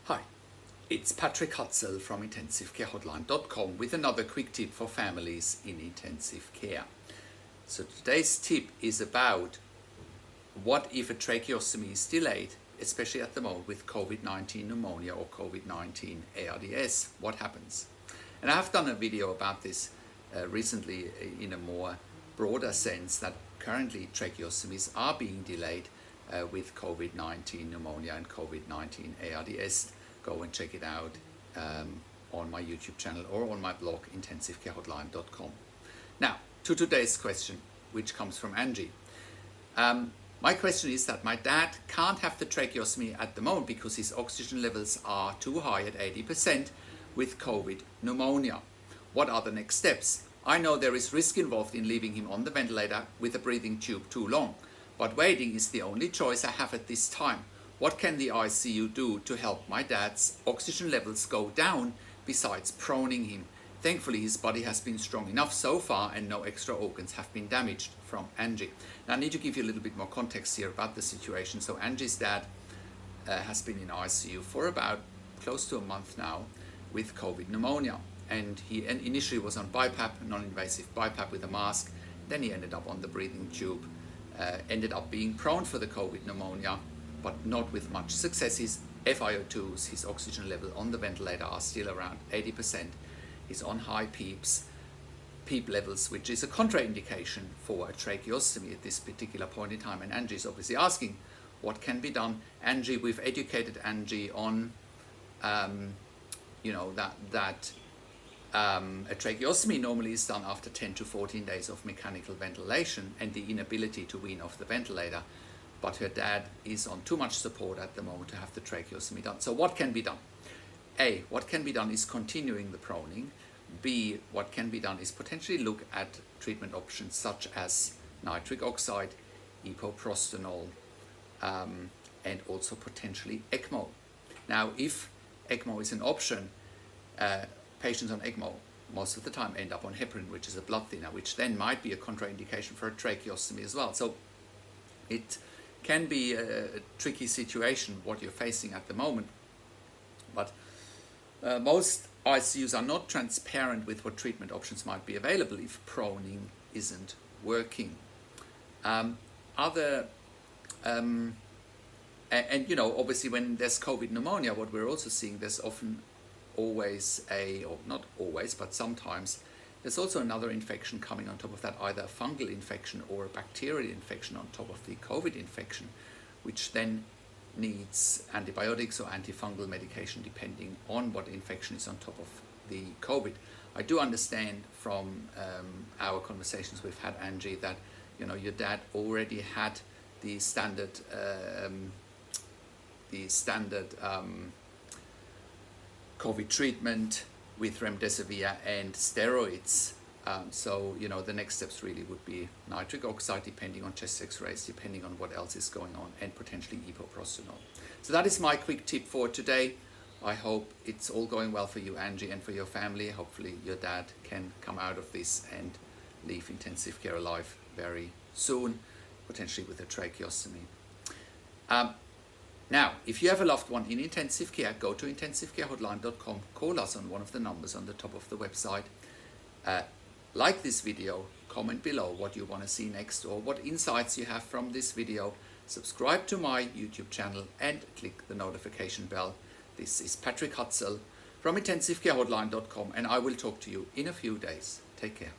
Hi, it's Patrick Hutzel from IntensiveCareHotline.com with another quick tip for families in intensive care. So today's tip is about what if a tracheostomy is delayed, especially at the moment with COVID-19 pneumonia or COVID-19 ARDS. What happens? And I have done a video about this recently in a more broader sense that currently tracheostomies are being delayed with COVID-19 pneumonia and COVID-19 ARDS. Go and check it out on my YouTube channel or on my blog IntensiveCareHotline.com. Now, to today's question, which comes from Angie. My question is that my dad can't have the tracheostomy at the moment because his oxygen levels are too high at 80% with COVID pneumonia. What are the next steps? I know there is risk involved in leaving him on the ventilator with a breathing tube too long, but waiting is the only choice I have at this time. What can the ICU do to help my dad's oxygen levels go down besides proning him? Thankfully, his body has been strong enough so far and no extra organs have been damaged. From Angie. Now, I need to give you a little bit more context here about the situation. So Angie's dad has been in ICU for about close to a month now with COVID pneumonia. And he initially was on BiPAP, non-invasive BiPAP with a mask. Then he ended up on the breathing tube, ended up being prone for the COVID pneumonia, but not with much success. His FIO2s, his oxygen level on the ventilator, are still around 80%. He's on high PEEP levels, which is a contraindication for a tracheostomy at this particular point in time. And Angie is obviously asking what can be done. Angie, we've educated Angie on, a tracheostomy normally is done after 10 to 14 days of mechanical ventilation and the inability to wean off the ventilator. But her dad is on too much support at the moment to have the tracheostomy done. So what can be done? A, what can be done is continuing the proning. B, what can be done is potentially look at treatment options such as nitric oxide, epoprostenol, and also potentially ECMO. Now, if ECMO is an option, patients on ECMO most of the time end up on heparin, which is a blood thinner, which then might be a contraindication for a tracheostomy as well. So it can be a tricky situation what you're facing at the moment, but most ICUs are not transparent with what treatment options might be available if proning isn't working. Obviously when there's COVID pneumonia, what we're also seeing, there's often always or not always, but sometimes there's also another infection coming on top of that, either a fungal infection or a bacterial infection on top of the COVID infection, which then needs antibiotics or antifungal medication depending on what infection is on top of the COVID. I do understand from our conversations we've had, Angie, that your dad already had the standard COVID treatment with remdesivir and steroids. So the next steps really would be nitric oxide, depending on chest x-rays, depending on what else is going on, and potentially epoprostenol. So that is my quick tip for today. I hope it's all going well for you, Angie, and for your family. Hopefully your dad can come out of this and leave intensive care alive very soon, potentially with a tracheostomy. Now, if you have a loved one in intensive care, go to IntensiveCareHotline.com, call us on one of the numbers on the top of the website. Like this video, comment below what you want to see next or what insights you have from this video. Subscribe to my YouTube channel and click the notification bell. This is Patrick Hutzel from IntensiveCareHotline.com, and I will talk to you in a few days. Take care.